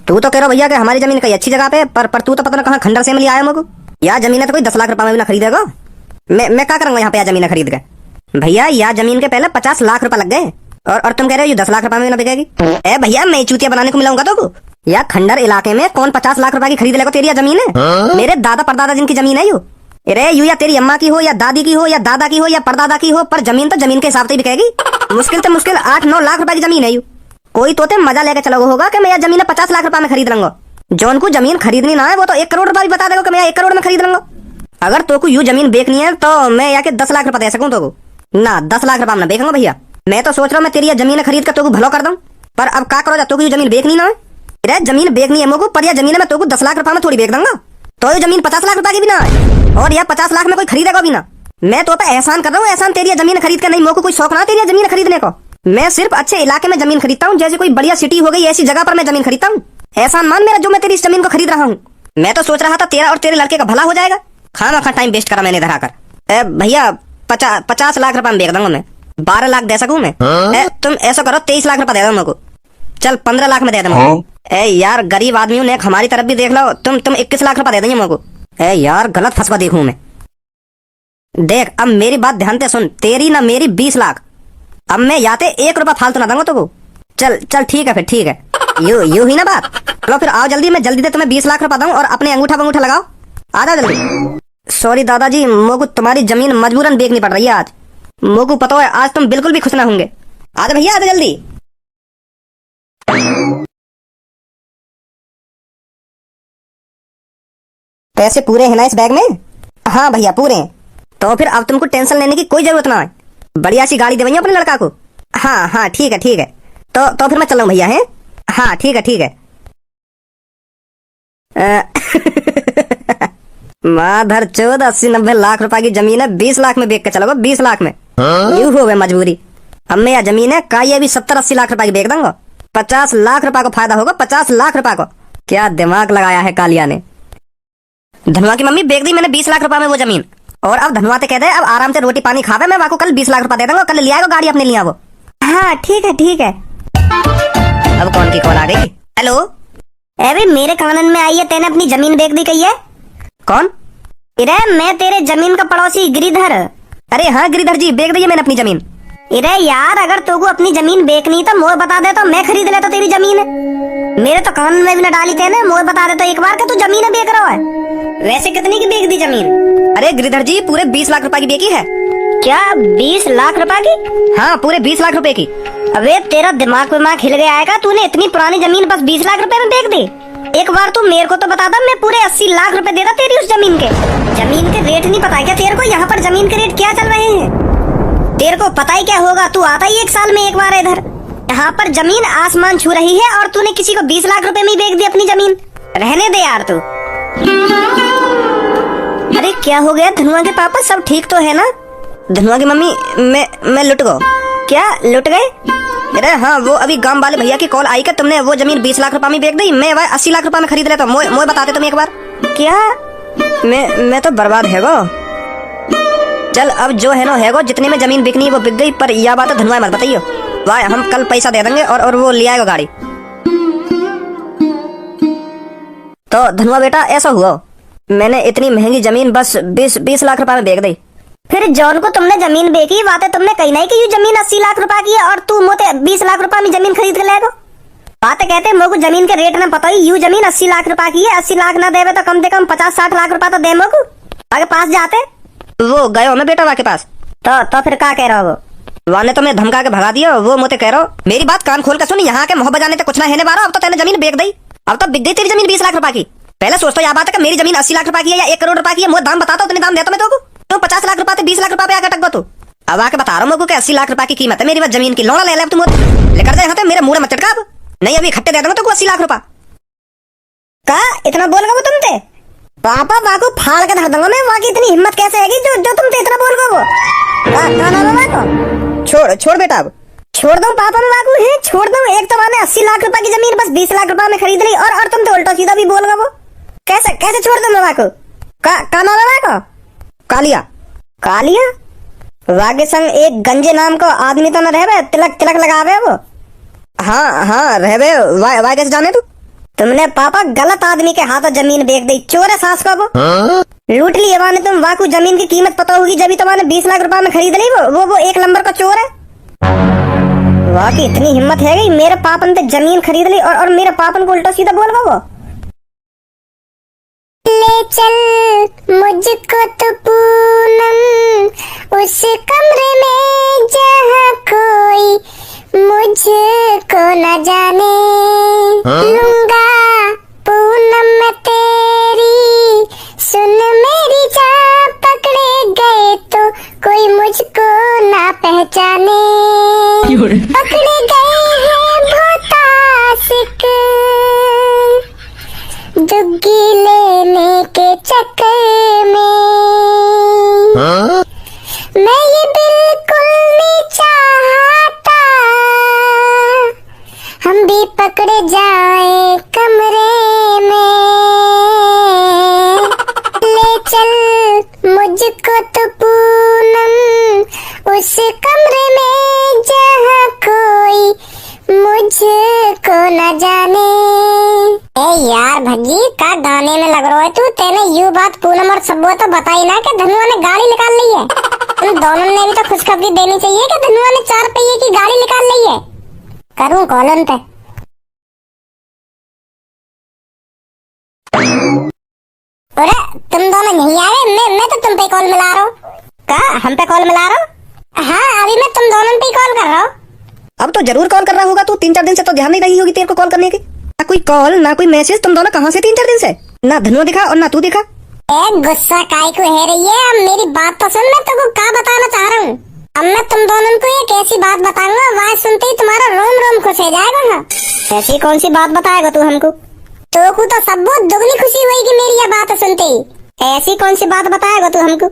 तू तो कह रहा भैया कि हमारी जमीन कई अच्छी जगह पे, पर तू तो पता ना कहाँ खंडर से मिली आया मुझको। यार जमीन है तो कोई 10 लाख रुपए में भी ना खरीदेगा। मैं क्या करूंगा यहाँ पे जमीन खरीद के? भैया या जमीन के पहले 50 लाख रुपए लग गए, और तुम कह रहे हो 10 लाख रुपए में भी ना बिकेगी। ए भैया मैं चूतिया बनाने को मिलाऊंगा तो या खंडर इलाके में कौन 50 लाख रुपए की खरीद लेगा? तेरी जमीन है, मेरे दादा परदादा जिनकी जमीन है यू। अरे यू या तेरी अम्मा की हो या दादी की हो या दादा की हो या परदादा की हो, पर जमीन तो जमीन के हिसाब से बिकेगी। मुश्किल से मुश्किल 8-9 लाख रुपए की जमीन है यू। कोई तोते मजा लेके चलो होगा कि मैं यह जमीन 50 लाख रुपए में खरीद लूंगा। जौन को जमीन खरीदनी ना है वो तो 1 करोड़ रुपए भी बता देगा कि मैं 1 करोड़ में खरीद लूंगा। अगर तो को यू जमीन बेचनी है तो मैं या के 10 लाख रुपए दे सकूं तो ना 10 लाख रुपए में बेचूंगा भैया। मैं तो सोच रहा हूँ मैं तेरी जमीन खरीद कर तो भलो कर दूं, पर अब क्या करो तो यू जमीन बेचनी ना है। अरे जमीन बेचनी है मुझको, पर यह जमीन में तो 10 लाख रुपए में थोड़ी बेच दूंगा। तो ये जमीन 50 लाख रुपए की भी ना है, और यह 50 लाख में कोई खरीदेगा भी ना। मैं तो पे एहसान कर रहा हूँ, एहसान तेरी जमीन खरीद कर नहीं, मुझको कोई शौक ना तेरी जमीन खरीदने को। मैं सिर्फ अच्छे इलाके में जमीन खरीदता हूँ, जैसे कोई बढ़िया सिटी हो गई ऐसी जगह पर मैं जमीन खरीदता हूँ। एहसान मान मेरा जो मैं तेरी इस जमीन को खरीद रहा हूँ। मैं तो सोच रहा था तेरा और तेरे लड़के का भला हो जाएगा। खाना खा टाइम वेस्ट करा मैंने इधर आकर। भैया 50 लाख रुपए में बेच दूंगा मैं, 12 लाख दे सकूं मैं। तुम ऐसा करो 23 लाख रुपए दे दो मुझको, चल 15 लाख में दे दो। यार गरीब आदमी हूँ, हमारी तरफ भी देख लो। तुम 21 लाख रुपए दे देंगे मुझको। यार गलत फंसवा देखूं मैं। देख अब मेरी बात ध्यान से सुन, तेरी ना मेरी 20 लाख। अब मैं याते 1 रुपया फालतू ना दूंगा तो चल ठीक है, फिर ठीक है। यू ही ना बात। चलो फिर आओ जल्दी, मैं जल्दी से तुम्हें 20 लाख रुपया दूं और अपने अंगूठा वंगूठा लगाओ, आ जाओ जल्दी। सॉरी दादाजी, मुझको तुम्हारी जमीन मजबूरन बेचनी पड़ रही है आज। मुझको पता है आज तुम बिल्कुल भी खुश ना होंगे। आ जाओ भैया, आ जाओ जल्दी। पैसे पूरे हैं ना इस बैग में? हाँ भैया पूरे हैं। तो फिर अब तुमको टेंशन लेने की कोई जरूरत ना है, बढ़िया सी गाड़ी देवैया अपने लड़का को। हाँ ठीक है ठीक है। तो फिर मैं चल रहा हूँ भैया। है हाँ ठीक है ठीक है। माधर 80-90 लाख रुपए की जमीन है, 20 लाख में बेच के चलोगे, 20 लाख में। यू हो गए मजबूरी। अब मैं यह जमीन है का ये भी 70-80 लाख रुपए की बेच दूंगा, 50 लाख रुपए को फायदा होगा, 50 लाख रुपए को। क्या दिमाग लगाया है कालिया ने। धनवा की मम्मी बेच दी मैंने 20 लाख रुपए में वो जमीन, और अब धनवा कह दे अब आराम से रोटी पानी खावे, मैं वाको कल 20 लाख रुपए दे दूंगा, कल ले आएगा गाड़ी अपने लिए वो। हाँ ठीक है ठीक है। अब कौन की कॉल आ गई? हेलो अबे मेरे कानन में आई है, तेने अपनी जमीन बेच दी कही है। कौन? इरे मैं तेरे जमीन का पड़ोसी गिरिधर। अरे हाँ गिरिधर जी, बेच दी है मैंने अपनी जमीन। इरे यार अगर तू को अपनी जमीन बेचनी तो मोए बता दे तो मैं खरीद लेता तेरी जमीन। मेरे तो कानून में भी न डाली तेने, मोए बता दे तो एक बार का तू जमीन बेच रहा है। वैसे कितनी की बेच दी जमीन? अरे गिरिधर जी पूरे 20 लाख रुपए की बेची है। क्या 20 लाख रुपए की? हाँ पूरे 20 लाख रुपए की। अबे तेरा दिमाग हिल गया है क्या? तूने इतनी पुरानी जमीन बस 20 लाख रुपए में बेच दी? एक बार तू मेरे को तो बता दा, मैं पूरे 80 लाख रुपए देता तेरी उस जमीन के। जमीन के रेट नहीं पता क्या तेरे को? यहाँ पर जमीन के रेट क्या चल रहे हैं तेरे को पता ही क्या होगा? तू आता ही 1 साल में एक बार इधर। यहाँ पर जमीन आसमान छू रही है और तूने किसी को 20 लाख रुपए में बेच दी अपनी जमीन। रहने दे यार तू। अरे क्या हो गया धनुआ के पापा, सब ठीक तो है ना? धनुआ की मम्मी मैं लुट गो। क्या लुट गए? अरे हाँ वो अभी गांव वाले भैया की कॉल आई कि तुमने वो जमीन 20 लाख रुपए में बेच दी। मैं वह 80 लाख रुपए में खरीद लेता। मोए बताते तुम एक बार। क्या? मैं तो बर्बाद है गो। चल अब जो है नो है गो, जितने में जमीन बिकनी वो बिक गई। पर यह बात धनुआ मत बताइयो। वाह हम कल पैसा दे देंगे और वो ले आएगा गाड़ी। तो धनुआ बेटा ऐसा हुआ, मैंने इतनी महंगी जमीन बस 20 लाख रुपए में बेच दी। फिर जॉन को तुमने जमीन बेची, बातें तुमने कही नहीं कि ये जमीन 80 लाख रुपए की है और तू मोते 20 लाख रुपए में जमीन खरीद के लाएगा। बातें कहते मोको जमीन के रेट ना पता ही। यू जमीन 80 लाख रुपए की है, 80 लाख ना देवे तो कम से कम 50-60 लाख रुपए तो दे मोको। आगे पास जाते वो गयो मैं बेटा वहाँ के पास। तो फिर क्या कह रहा हो? वाने तो मैं धमका के भगा दिया। वो मोते कह रहा मेरी बात कान खोल कर सुन, यहाँ के मोहब्बत जाने तक कुछ ना है बारा। अब तो तेने जमीन बेच दी, अब तो बिक गई तेरी जमीन 20 लाख रुपए की। पहले सोचता यह बात है कि मेरी जमीन 80 लाख रुपए की है या 1 करोड़ रुपए की है। मुझे दाम बताता उतने दाम देता मैं तो 50 लाख रुपए 20 लाख रुपए पे आकर टक तू। अब आके बता रहा हूँ 80 लाख रुपए की कीमत है मेरी बस जमीन की। लौड़ा ले तुम लेकर जाए यहाँ मेरे मुंह मत चटका। नहीं अभी इकट्ठे दे दूंगा तो 80 लाख रुपए का। इतना बोल गो तुमते पापा बाकू फाड़ के धर दूंगा मैं। वहाँ की इतनी हिम्मत कैसे है जो तुमसे इतना बोल गो? छोड़ बेटा, अब छोड़ दो पापा में बाकू है, छोड़ दो। एक तो मैंने 80 लाख रुपए की जमीन बस 20 लाख रुपए में खरीद ली और तुम तो उल्टा सीधा भी बोल गो। कैसे छोड़ दो मैं बाकू? का नाम है बाको? कालिया। कालिया? वाके संग एक गंजे नाम को आदमी तो न रहे, तिलक लगावे वो। हाँ रहे वाई कैसे जाने तू? तुमने पापा गलत आदमी के हाथों जमीन बेच दी। चोर है सास को वो लूट ली है। तुम वाकू जमीन की कीमत पता होगी जब तुम्हारे 20 लाख रुपए में खरीद ली। वो 1 नंबर का चोर है। वाकई इतनी हिम्मत है गई मेरे पापन पे जमीन खरीद ली और मेरे पापन को उल्टा सीधा बोल वो। ले चल मुझको तो पूनम उस कमरे में जहाँ कोई मुझको न जाने। लूंगा पूनम मैं तेरी, सुन मेरी जान पकड़े गए तो कोई मुझको ना पहचाने। पकड़े गए हैं बहुत आशिक दुग्गी लेने के चक्कर में। मैं ये बिल्कुल नहीं चाहता हम भी पकड़े जाए कमरे में। ले चल मुझको तो पूनम उस कमरे में जहाँ कोई मुझको न जाने। ए यार भज्जी का गाने में लग रहा है तू। तेने यू बात पूनम और सबो तो बताई ना कि धनुआ ने गाड़ी निकाल ली है। तुम दोनों ने भी तो खुशखबरी देनी चाहिए कि धनुआ ने 4 पहिए की गाड़ी निकाल ली है। करूं कॉल उन पे? अरे तुम दोनों नहीं आ रहे? मैं तो तुम पे कॉल मिला रहा हूँ। का हम पे कॉल मिला रहा हूँ? हाँ अभी मैं तुम दोनों पे कॉल कर रहा हूँ। अब तो जरूर कॉल कर रहा होगा तू। 3-4 दिन से तो ध्यान नहीं रही होगी तेरे को कॉल करने की। ना कोई कॉल ना कोई मैसेज। तुम दोनों कहाँ से 3-4 दिन से? ना धनुआ दिखा और ना तू दिखा। गुस्सा काय को है रही है? अब मेरी बात तो सुन। मैं तुमको क्या बताना चाह रहा हूँ। अब मैं तुम दोनों को एक ऐसी बात बताऊंगा, आवाज सुनते ही तुम्हारा रोम रोम खुश हो जाएगा। हाँ ऐसी कौन सी बात बताएगा तू हमको? तो सब बहुत दुगनी खुशी होगी मेरी यह बात सुनते ही। ऐसी कौन सी बात बताएगा तू हमको?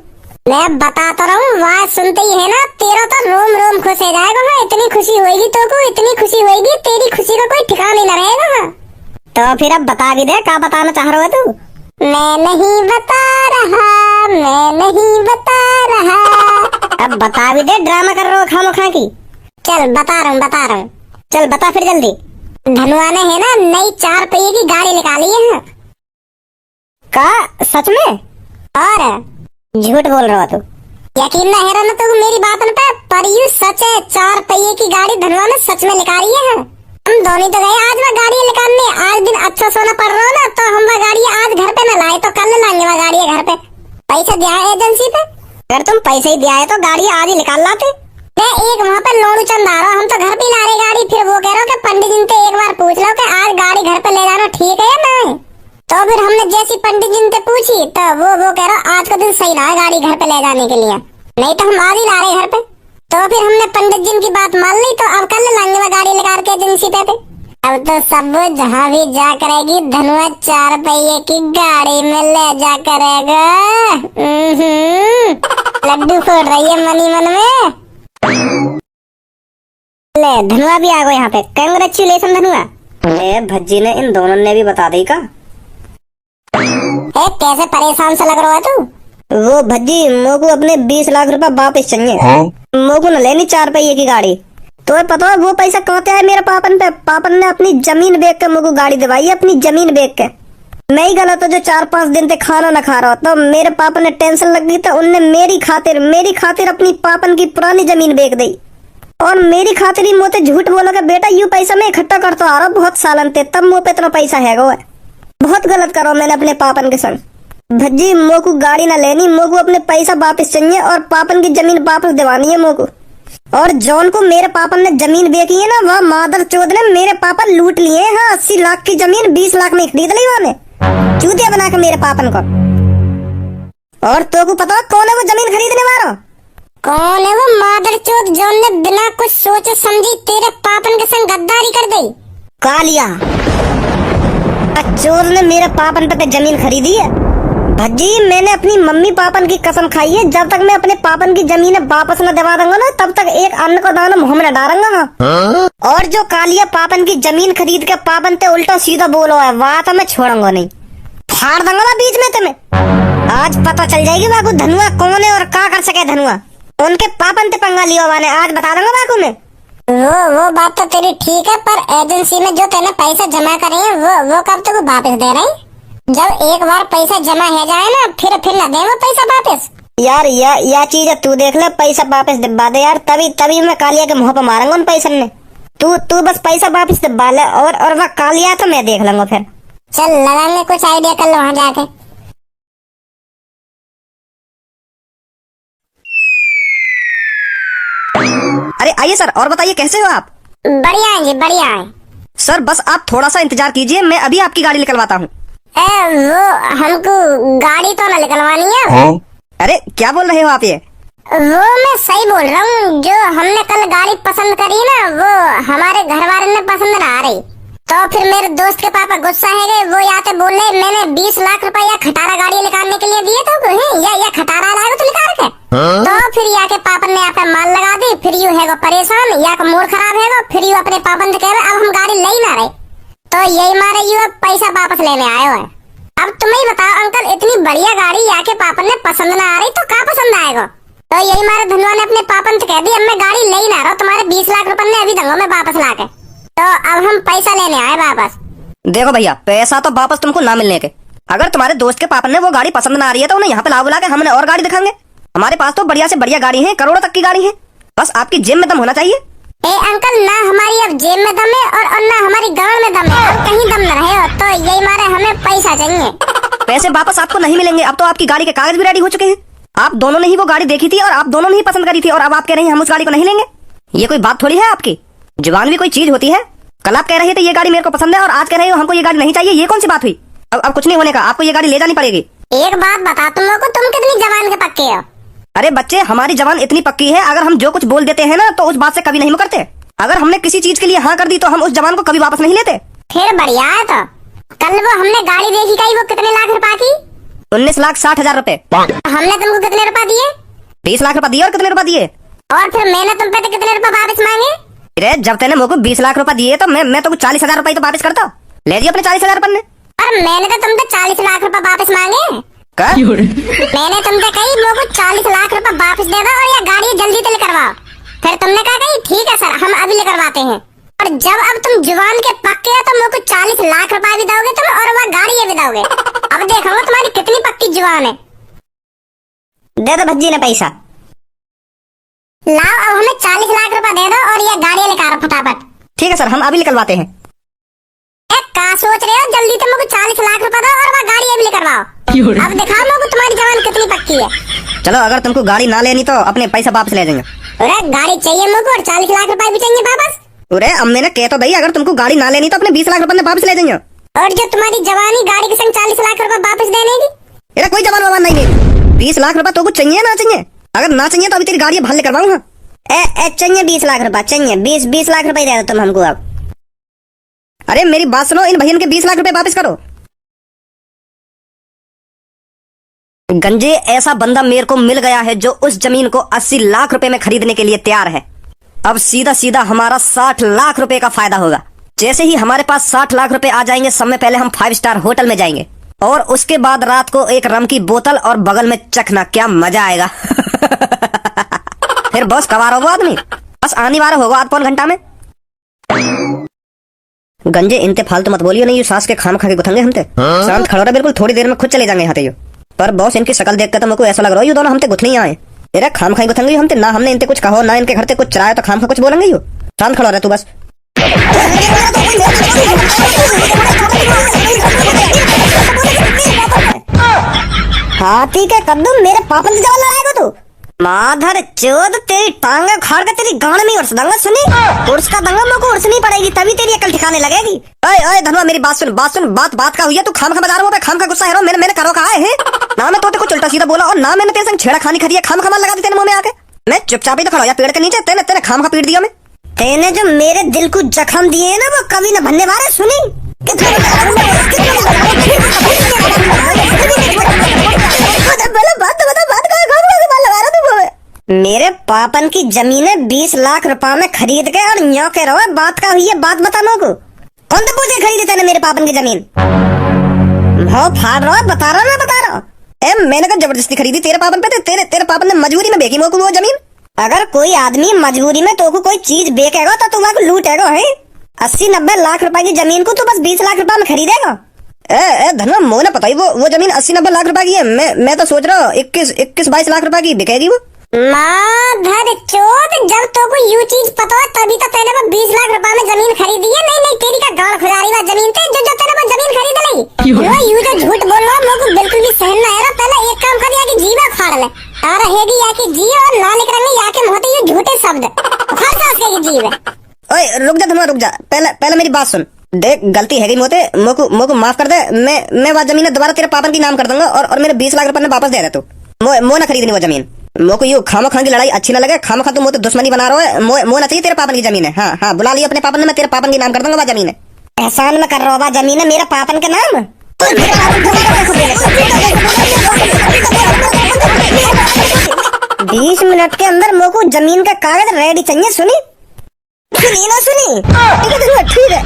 मैं बताता रहा हूँ, आवाज सुनते ही है ना तेरा तो रोम रोम खुश हो जाएगा। हाँ इतनी खुशी होगी तो को, इतनी खुशी होगी तेरी खुशी का कोई ठिकाना ही न रहेगा। हाँ तो फिर अब बता भी दे, क्या बताना चाह रहा है तू? मैं नहीं बता रहा, मैं नहीं बता रहा। अब बता भी दे, ड्रामा कर रहा हो खामोखा की। चल बता रहा हूँ। चल बता फिर जल्दी। धनुआ ने है ना नई 4 पहिए की गाड़ी निकाली है। का सच में? और झूठ बोल रहा तू? यकीन ना है ना तो मेरी बात पे, पर यू सच है। 4 पहिए की गाड़ी धनुआ ने सच में निकाली है। हम दोनों तो गए आज वो गाड़ी निकालने। आज दिन अच्छा सोना पड़ रहा ना, तो हम वो गाड़ी आज घर पे न लाए तो कल लाएंगे वो गाड़ी घर पे। पैसा दिया है एजेंसी पे। अगर तुम पैसे ही दिया है तो गाड़ी आज ही निकाल लाते। एक वहाँ पे लोड़ू चंद आ रहा, हम तो घर पे ला रहे गाड़ी। फिर वो कह रहा कि पंडित जी से एक बार पूछ लो कि आज गाड़ी घर पे ले जाना ठीक है या नहीं। तो फिर हमने जैसी पंडित जी से पूछी तो वो कह रहा आज का दिन सही रहा है गाड़ी घर पे ले जाने के लिए, नहीं तो हम आज ही ला रहे घर पे। तो फिर हमने पंडित जी की बात मान ली, तो अब कल लाएंगे वो गाड़ी लेकर के एजेंसी पे। अब तो सब जहाँ भी जा करेगी धनुआ 4 पहिए की गाड़ी में ले जा करेगा। लड्डू फोड़ रही है मनी मन में। ले धनुआ भी आ गए यहाँ पे। कांग्रेचुलेशन धनुआ। भज्जी ने इन दोनों ने भी बता दी का। कैसे परेशान सा लग रहा है तू? वो भज्जी मोको अपने 20 लाख रुपए वापस चाहिए। मोको न लेनी 4 पहिए की गाड़ी। तो पता है वो पैसा कहते है मेरे पापन पे। पापन ने अपनी जमीन बेच के मोको गाड़ी दिवाई, अपनी जमीन बेच के। मैं ही गलत हूँ जो 4-5 दिन से खाना न खा रहा। तो मेरे पापा ने टेंशन लग गई तो उनने मेरी खातिर अपनी पापन की पुरानी जमीन बेच दी। और मेरी खातिर ही मोते झूठ बोला कि बेटा यू पैसा मैं इकट्ठा करता आ रहा हूँ बहुत सालन ते, तब मुँह पे इतना पैसा है गो। बहुत गलत करो मैंने अपने पापन के संग। भज्जी मोको गाड़ी ना लेनी, मोको अपने पैसा वापस चाहिए और पापन की जमीन वापस दिवानी है मोको। और जॉन को मेरे पापन ने जमीन बेची है ना, वह मादर चौध ने मेरे पापा लूट लिए हैं। हाँ 80 लाख की जमीन 20 लाख में खरीद ली उन्होंने, चूतिया बना के मेरे पापन को। और तो को पता कौन है वो जमीन खरीदने वाला? कौन है वो मादर चौथ जॉन ने बिना कुछ सोचे समझी तेरे पापन के संग गद्दारी कर दी? कालिया चोर ने मेरे पापन पे जमीन खरीदी है। भज्जी मैंने अपनी मम्मी पापन की कसम खाई है, जब तक मैं अपने पापन की जमीन वापस न दिवा दूंगा ना, तब तक एक अन्न को दाना मुंह में न डालूंगा। और जो कालिया पापन की जमीन खरीद के पापन ते उल्टा सीधा बोलो है, वहाँ तो मैं छोड़ूंगा नहीं, फाड़ दूंगा ना बीच में तुम्हें। आज पता चल जाएगी बाकू धनुआ कौन है और क्या कर सके धनुआ। उनके पापन ते पंगा लिया मैंने, आज बता दूंगा बाकू में। वो बात तो तेरी ठीक है, पर एजेंसी में जो तेने पैसा जमा करे हैं वो कब तक वापस दे रहे हैं? जब एक बार पैसा जमा हो जाए ना फिर न दे वो पैसा वापस। यार या चीज तू देख ले, पैसा वापस दिबा दे यार, तभी मैं कालिया के मुंह पे मारूंगा उन पैसे ने। तू बस पैसा वापस दिबा ले और वह कालिया तो मैं देख लूंगा फिर। चल लगाएंगे कुछ आइडिया कर लो वहाँ जाके। अरे आइए सर, और बताइए कैसे हो आप? बढ़िया है जी बढ़िया है। सर बस आप थोड़ा सा इंतजार कीजिए, मैं अभी आपकी गाड़ी निकलवाता हूँ। वो हमको गाड़ी तो ना निकलवानी है। अरे क्या बोल रहे हो आप ये? वो मैं सही बोल रहा हूँ, जो हमने कल गाड़ी पसंद करी ना वो हमारे घर वाले ने पसंद ना आ रही। तो फिर मेरे दोस्त के पापा गुस्सा है गए, वो यहाँ पे बोल रहे मैंने 20 लाख रुपया खटारा गाड़ी निकालने के लिए दिए तो या खटारा लाएगा तो निकाल के। तो फिर यहाँ के पापन ने यहाँ पे माल लगा दी, फिर यू है परेशान, यहाँ का मूड खराब है, फिर यू अपने पापन से कह रहे अब हम गाड़ी ले ही ना रहे। तो यही मारे यू पैसा वापस लेने आए हो। अब तुम ही बताओ अंकल, इतनी बढ़िया गाड़ी यहाँ के पापन ने पसंद ना आ रही तो क्या पसंद आएगा? तो यही मारे धनुआ ने अपने पापन से कह दी अब मैं गाड़ी ले ही ना रहा, तुम्हारे 20 लाख रुपए ने अभी दूंगा मैं वापस ला के। तो अब हम पैसा लेने आए वापस। देखो भैया, पैसा तो वापस तुमको ना मिलने के। अगर तुम्हारे दोस्त के पापन ने वो गाड़ी पसंद ना आ रही है तो उन्हें यहाँ पे ला बुला के हमने और गाड़ी दिखाएंगे। हमारे पास तो बढ़िया से बढ़िया गाड़ी है, करोड़ों तक की गाड़ी है, बस आपकी जेब में दम होना चाहिए। ए अंकल, ना हमारी अब जेब में दम है और ना हमारी गांड में दम है, अब कहीं दम न रहे हो। तो यही मारे हमें पैसा चाहिए। पैसे वापस आपको नहीं मिलेंगे, अब तो आपकी गाड़ी के कागज भी रेडी हो चुके हैं। आप दोनों ने ही वो गाड़ी देखी थी और आप दोनों ने ही पसंद करी थी, और अब आप कह रहे हैं हम उस गाड़ी को नहीं लेंगे। ये कोई बात थोड़ी है आपकी, जुबान भी कोई चीज होती है। कल आप कह रहे थे ये गाड़ी मेरे को पसंद है और आज कह रहे हो हमको ये गाड़ी नहीं चाहिए, ये कौन सी बात हुई? अब कुछ नहीं होने का, आपको ये गाड़ी ले जानी पड़ेगी। एक बात बता तुम लोग को, तुम कितनी जवान के पक्के हो? अरे बच्चे, हमारी जवान इतनी पक्की है, अगर हम जो कुछ बोल देते हैं ना तो उस बात से कभी नहीं मुकरते। अगर हमने किसी चीज के लिए हाँ कर दी तो हम उस जवान को कभी वापस नहीं लेते। फिर बढ़िया है। तो कल वो हमने गाड़ी देखी गई, वो कितने लाख रुपए की? 19,60,000 रुपए। हमने तुमको कितने रुपए दिए? 20 लाख रुपए दिए। और कितने रुपए दिए? और फिर मैंने तुम पे कितने रुपए वापस मांगे? अरे जब तेने मुझको 20 लाख रुपए दिए तो मैं तो 40,000 रुपए तो वापस करता। ले दिए अपने 40,000 रुपए। और मैंने तो तुमसे 40 लाख रुपए वापस मांगे। मैंने तुमसे कही मुझको 40 लाख रुपए वापस दे दो और ये गाड़ी जल्दी से करवाओ। फिर तुमने कहा कही ठीक है सर हम अभी लेकर आते हैं। और जब अब तुम जुबान के पक्के हो तो मेरे को 40 लाख रुपए भी दोगे तुम और वह गाड़ी भी दोगे। अब देखो तुम्हारी कितनी पक्की जुबान है। दे दो भज्जी ने पैसा। लाओ अब हमें 40 लाख रुपए दे दो और ये गाड़ी निकालो फटाफट। ठीक है सर, हम अभी निकलवाते हैं। क्या सोच रहे हो, जल्दी तुम मेरे को 40 लाख रुपए दो और वह गाड़ी भी निकलवाओ। अब दिखाओ मेरे को तुम्हारी जुबान कितनी पक्की है। चलो, अगर तुमको गाड़ी ना लेनी तो अपने पैसा वापस ले जाएंगे। अरे गाड़ी चाहिए मेरे को और 40 लाख रुपए भी चाहिए वापस। अरे अम्मी ने कह तो भाई, अगर तुमको गाड़ी ना लेनी तो अपने 20 लाख रुपए वापस ले जाएंगे। और जो तुम्हारी जवानी गाड़ी के संग 40 लाख रुपए वापस देने की। अरे कोई जवान ववान नहीं, 20 लाख रुपए तो कुछ चाहिए ना चाहिए? अगर ना चाहिए तो अभी तेरी गाड़ी बाहर करवाऊंगा। चाहिए 20 लाख रुपए चाहिए। 20 लाख रुपए दे दो तुम हमको अब। अरे मेरी बात सुनो, इन भैया के 20 लाख रुपए वापस करो। गंजे, ऐसा बंदा मेरे को मिल गया है जो उस जमीन को 80 लाख रुपए में खरीदने के लिए तैयार है। अब सीधा सीधा हमारा 60 लाख रुपए का फायदा होगा। जैसे ही हमारे पास 60 लाख रुपए आ जाएंगे, समय पहले हम 5 स्टार होटल में जाएंगे और उसके बाद रात को एक रम की बोतल और बगल में चखना, क्या मजा आएगा। फिर बॉस कब आ रहा होगा आदमी? बस आने वाला होगा आध पौन घंटा में। गंजे, इनते फालतू मत बोलियो, नहीं सास के खाम खा के गुथंगे हमते। शांत खड़ो रहे, बिल्कुल थोड़ी देर में खुद चले जाएंगे यहाँ ते। पर बॉस, इनकी शकल देख कर तो मेरे को ऐसा लग रहा है ये दोनों हमते गुथने आए। तेरा खाम खाई गुथंगे हमते, ना हमने इनते कुछ कहो ना इनके घर ते कुछ चराया तो खाम खा कुछ बोलेंगे यो। शांत खड़ो रहे तू बस। हाथी के कद्दू मेरे पापन से जवान लड़ाएगा तू। माधर चोद, तेरी टांगे खाड़ के तेरी गांड में उर्स दूंगा। सुनी, उर्स का दूंगा, मेरे को उर्स नहीं पड़ेगी, तभी तेरी अकल ठिकाने लगेगी। ओए ओए धनवा, मेरी बात सुन, बात का हुई है। तू खाम खा बता रहा हूँ, खाम खा गुस्सा है। मैंने करो कहा है ना, मैं तो कुछ उल्टा सीधा बोला और ना मैंने तेरे संग छेड़ा खानी खरी है। खाम खा लगा दी तेरे मुंह में आके। मैं चुपचाप ही तो खड़ा हो या पेड़ के नीचे, तेने खाम खा पीट दिया। मैं तेने जो मेरे दिल को जख्म दिए है ना, वो कभी न भरने वाले। सुनी, मेरे पापन की जमीन 20 लाख रुपए में खरीद के और न्यो कह रहा है बात का हुई है। बात बता मेरे को, कौन तो पूछे खरीदी तेने मेरे पापन की जमीन? भाव फाड़ रहा है, बता रहा। मैंने कहा जबरदस्ती खरीदी तेरे पापन पे। तेरे पापन ने मजबूरी में बेची मोको वो जमीन। अगर कोई आदमी मजबूरी में तो को कोई चीज बेचेगा तो तुम को लूटेगा है। 80-90 लाख रुपए की जमीन को तू बस 20 लाख रुपए में खरीदेगा। धनवा, मोने पता ही वो जमीन 80-90 लाख रुपए की है। मैं तो सोच रहा हूँ 21-22 लाख रुपए की बिकेगी वो। माधर चोद, जब तो को यू चीज पता है तभी तो तेने वो 20 लाख रुपए में जमीन खरीदी है। नहीं तेरी का गाड़ खुजारी वाली जमीन थे जो तेने वो जमीन खरीद ली। वो यू जो झूठ बोल रहा है, मेरे को बिल्कुल भी सहन ना आ रहा। पहले एक काम कर, या कि जीवा फाड़ ले आ रहेगी, या कि जी और ना निकलेंगे, या के होते ये झूठे शब्द फाड़ सास के जीव है। ओए रुक जा धनवा, रुक जा। पहले मेरी बात सुन। देख, गलती है गई मोते, मोको माफ कर दे। मैं वो जमीन दोबारा तेरे पापन की नाम कर दूंगा और मेरे 20 लाख रुपए वापस दे दे तू। मो ना खरीदनी वो जमीन। मोको यू खामा खां की लड़ाई अच्छी ना लगे। खामा खा तू मोते दुश्मनी बना रहा है। मो ना चाहिए तेरे पापन की जमीन है। हाँ, बुला लिया अपने पापन ने, मैं तेरे पापन की नाम कर दूंगा वो जमीन है। एहसान में कर रहा होगा जमीन है मेरा पापन के नाम। 20 मिनट के अंदर मोको जमीन का कागज रेडी चाहिए। सुनी ना सुनी, ठीक है।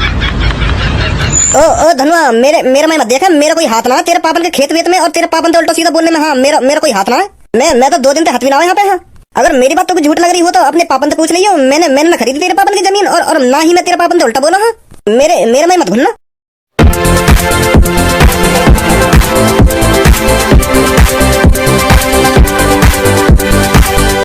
ओ धनवा, मेरे में मत देखा, मेरा कोई हाथ ना है तेरे पापन के खेत वेत में और तेरे पापन तो उल्टा सीधा बोलने में। हाँ, मेरा कोई हाथ ना है। मैं तो 2 दिन से हाथ भी ना यहाँ पे। हाँ, अगर मेरी बात तो कुछ झूठ लग रही हो तो अपने पापन से पूछ लियो। मैंने ना खरीदी तेरे पापन की जमीन और ना ही मैं तेरे पापन से उल्टा बोला। हाँ, मेरे में मत घुलना।